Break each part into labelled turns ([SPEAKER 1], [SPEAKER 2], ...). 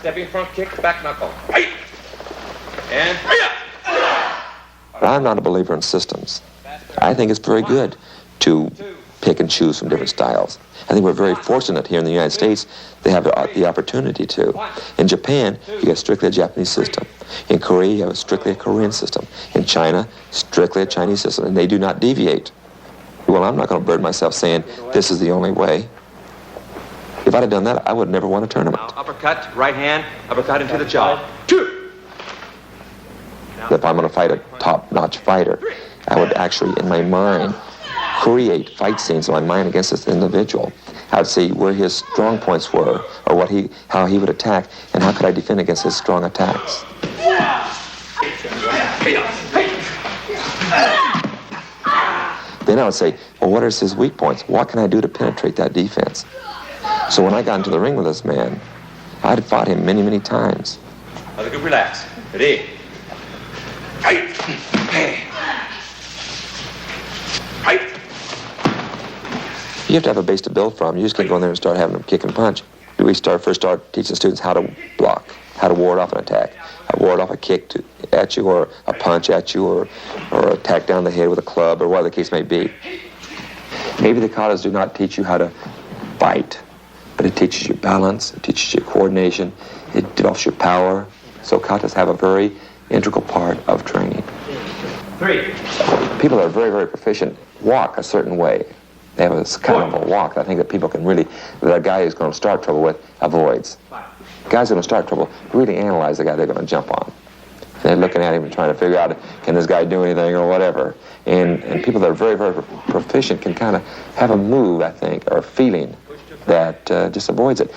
[SPEAKER 1] Stepping front kick, back knuckle. And...
[SPEAKER 2] I'm not a believer in systems. I think it's very good to pick and choose from different styles. I think we're very fortunate here in the United States they have the opportunity to. In Japan, you get strictly a Japanese system. In Korea, you have strictly a Korean system. In China, strictly a Chinese system, and they do not deviate. Well, I'm not going to burden myself saying this is the only way. If I'd have done that, I would never won a tournament.
[SPEAKER 1] Uppercut, right hand, uppercut into the jaw. 2.
[SPEAKER 2] If I'm going to fight a top-notch fighter, I would actually, in my mind, create fight scenes in my mind against this individual. I would see where his strong points were, or how he would attack, and how could I defend against his strong attacks. Then I would say, well, what is his weak points? What can I do to penetrate that defense? So when I got into the ring with this man, I'd fought him many, many times.
[SPEAKER 1] Let the group relax. Ready? Fight! Fight!
[SPEAKER 2] You have to have a base to build from. You just can't go in there and start having them kick and punch. We first start teaching students how to block, how to ward off an attack, how to ward off a kick at you, or a punch at you, or attack down the head with a club, or whatever the case may be. Maybe the katas do not teach you how to fight, but it teaches you balance, it teaches you coordination, it develops your power. So katas have a very integral part of training.
[SPEAKER 1] 3.
[SPEAKER 2] People that are very, very proficient walk a certain way. They have a kind of a walk that I think that people can really, that a guy who's going to start trouble with avoids. Guys who are going to start trouble really analyze the guy they're going to jump on. They're looking at him and trying to figure out, can this guy do anything or whatever. And people that are very, very proficient can kind of have a move, I think, or a feeling that just avoids it.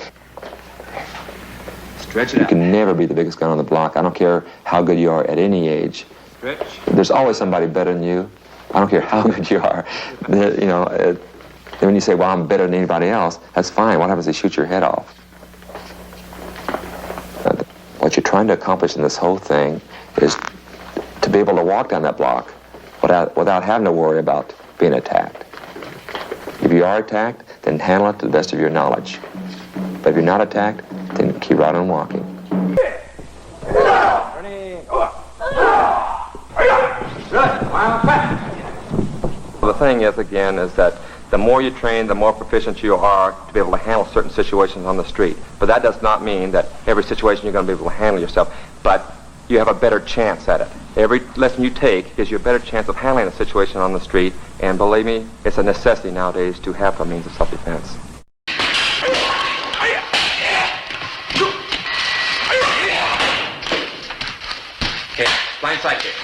[SPEAKER 1] Stretch it out.
[SPEAKER 2] You can never be the biggest gun on the block. I don't care how good you are at any age.
[SPEAKER 1] Stretch.
[SPEAKER 2] There's always somebody better than you. I don't care how good you are. You know, when you say, well, I'm better than anybody else, that's fine. What happens if they shoot your head off? What you're trying to accomplish in this whole thing is to be able to walk down that block without having to worry about being attacked. If you are attacked, then handle it to the best of your knowledge. But if you're not attacked, then keep right on walking.
[SPEAKER 1] The thing is, again, is that the more you train, the more proficient you are to be able to handle certain situations on the street. But that does not mean that every situation you're going to be able to handle yourself. But you have a better chance at it. Every lesson you take gives you a better chance of handling a situation on the street. And believe me, it's a necessity nowadays to have a means of self-defense. Okay, blind side kick.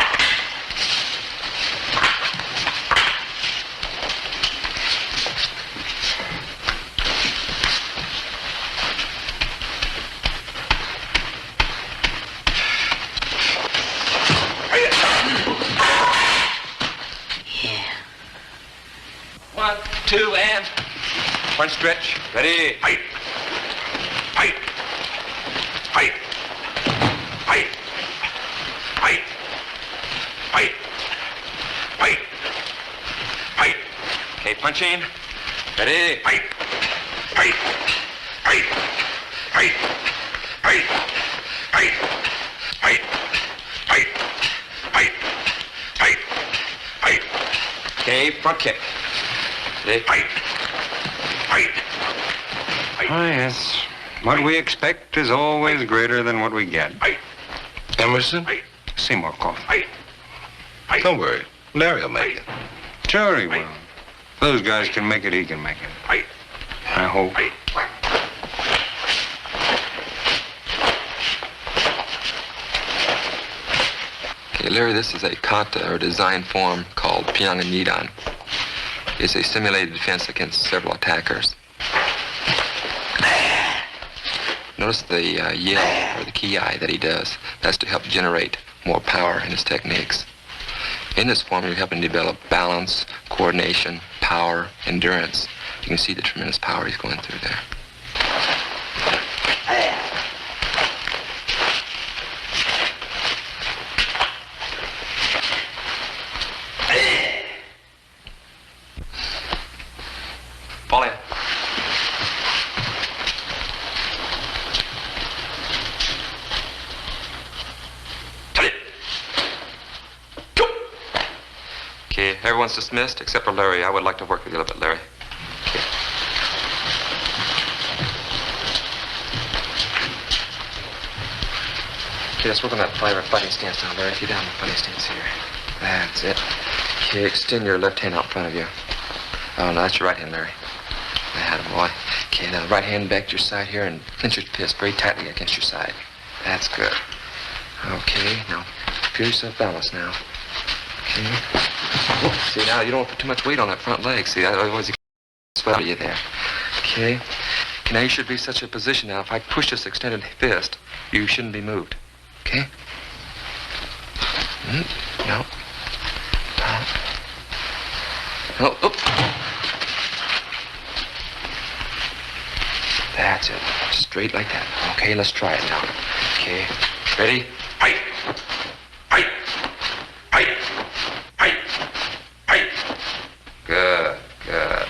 [SPEAKER 1] One, two, and one stretch. Ready? Fight. Fight. Fight. Fight. Fight. Fight. Fight. Fight. Okay, punching. Ready? Fight. Fight. Fight. Fight. Fight. Fight. Fight. Fight. Fight. Fight. Fight. Okay, front kick. Ready? Fight. Fight. Fight.
[SPEAKER 3] Oh, yes. What we expect is always greater than what we get.
[SPEAKER 1] Fight.
[SPEAKER 4] Emerson?
[SPEAKER 1] Fight.
[SPEAKER 3] Seymour Coffin.
[SPEAKER 1] Fight. Fight.
[SPEAKER 4] Don't worry. Larry will make it.
[SPEAKER 3] Sure he will. Those guys can make it, he can make it.
[SPEAKER 1] Fight.
[SPEAKER 3] I hope.
[SPEAKER 1] Fight.
[SPEAKER 2] Okay, Larry, this is a kata or design form called Pyongan Nidan. It's a simulated defense against several attackers. Notice the yell or the ki that he does. That's to help generate more power in his techniques. In this form, you're helping develop balance, coordination, power, endurance. You can see the tremendous power he's going through there.
[SPEAKER 1] Fall in. Everyone's dismissed except for Larry. I would like to work with you a little bit, Larry. Okay. Okay, let's work on that fighting stance now, Larry. If you're down in the fighting stance here. That's it. Okay, extend your left hand out in front of you. Oh, no, that's your right hand, Larry. That boy. Okay, now the right hand back to your side here and clench your fist very tightly against your side. That's good. Okay, now feel yourself balanced now. Okay. Oh, see, now you don't want to put too much weight on that front leg. See, otherwise you can swell you there. Okay. Okay, now you should be such a position now. If I push this extended fist, you shouldn't be moved. Okay? No. No. Oh. That's it. Straight like that. Okay, let's try it now. Okay. Ready? Fight! Fight! Fight! Fight! Fight! Good. Good.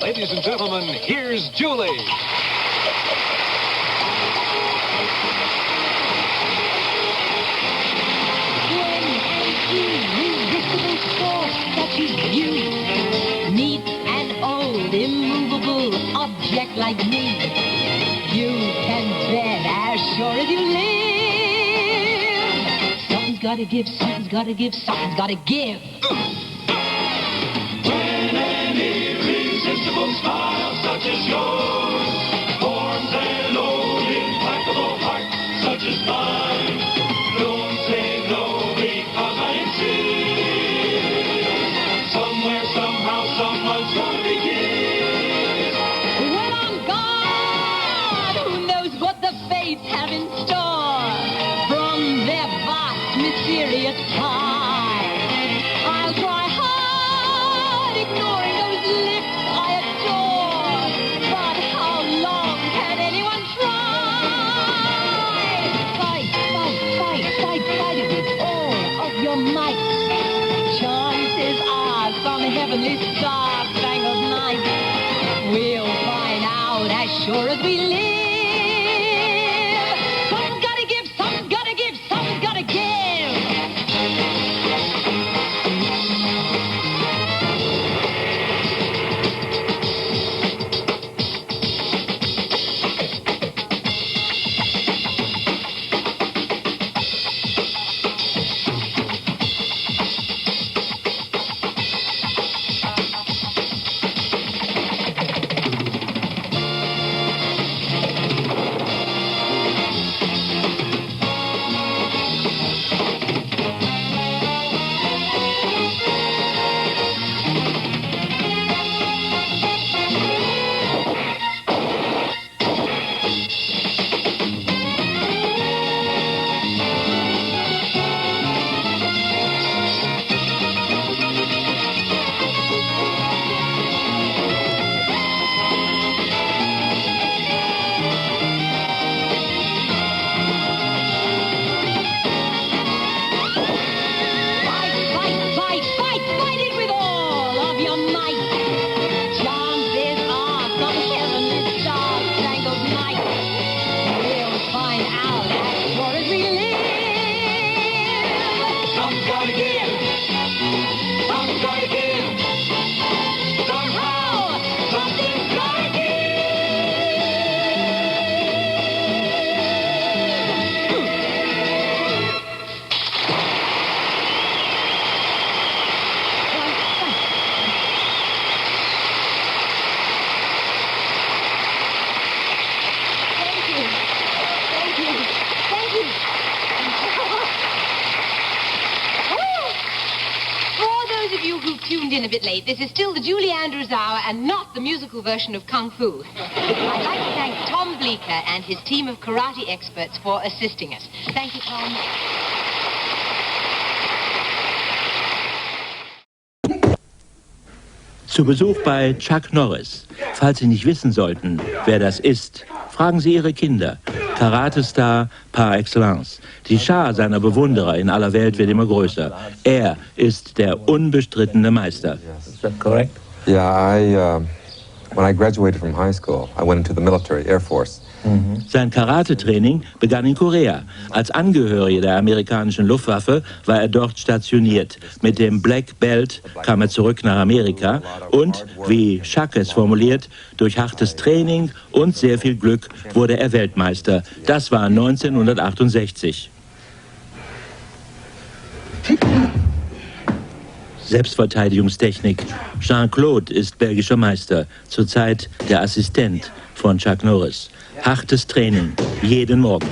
[SPEAKER 5] Ladies and gentlemen, here's Julie.
[SPEAKER 6] Irresistible force touches you. Neat and old, immovable object like me. You can bet as sure as you live. Something's gotta give, something's gotta give, something's gotta give.
[SPEAKER 7] Irresistible smile such as yours forms an old implacable heart such as mine. Don't say no because I insist. Somewhere, somehow, someone's gonna begin.
[SPEAKER 6] When I'm gone, who knows what the fates have in store from their vast, mysterious time. I'll try hard, ignoring those lips I adore. But how long can anyone try? Fight, fight, fight, fight, fight it with all of your might. Chances are some heavenly star-spangled night we'll find out as sure as we live.
[SPEAKER 7] gonna give. Something's gonna give. Somehow, something's gonna give.
[SPEAKER 6] Tuned in a bit late. This is still the Julie Andrews Hour and not the musical version of Kung Fu. I'd like to thank Tom Bleecker and his team of karate experts for assisting us. Thank you, Tom.
[SPEAKER 8] Zu Besuch bei Chuck Norris. Falls Sie nicht wissen sollten, wer das ist, fragen Sie Ihre Kinder. Karate-Star par excellence. Die Schar seiner Bewunderer in aller Welt wird immer größer. Er ist der unbestrittene Meister.
[SPEAKER 2] Is that correct? Yeah, when I graduated from high school, I went into the military, Air Force.
[SPEAKER 8] Sein Karate-Training begann in Korea. Als Angehöriger der amerikanischen Luftwaffe war er dort stationiert. Mit dem Black Belt kam er zurück nach Amerika und, wie Chuck es formuliert, durch hartes Training und sehr viel Glück wurde er Weltmeister. Das war 1968. Selbstverteidigungstechnik. Jean-Claude ist belgischer Meister, zurzeit der Assistent von Chuck Norris. Hartes Training, jeden Morgen.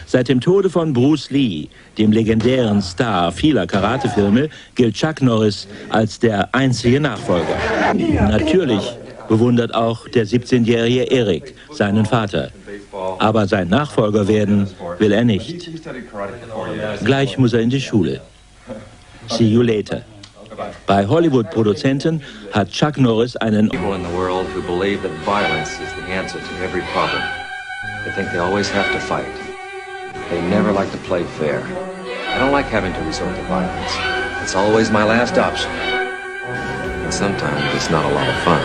[SPEAKER 8] Seit dem Tode von Bruce Lee, dem legendären Star vieler Karatefilme, gilt Chuck Norris als der einzige Nachfolger. Natürlich bewundert auch der 17-jährige Eric seinen Vater. Aber sein Nachfolger werden will er nicht. Gleich muss er in die Schule. See you later. Bei Hollywood-Produzenten hat Chuck Norris einen...
[SPEAKER 1] People in the world who believe that violence is the answer to every problem. They think they always have to fight. They never like to play fair. I don't like having to resort to violence. It's always my last option. And sometimes it's not a lot of fun.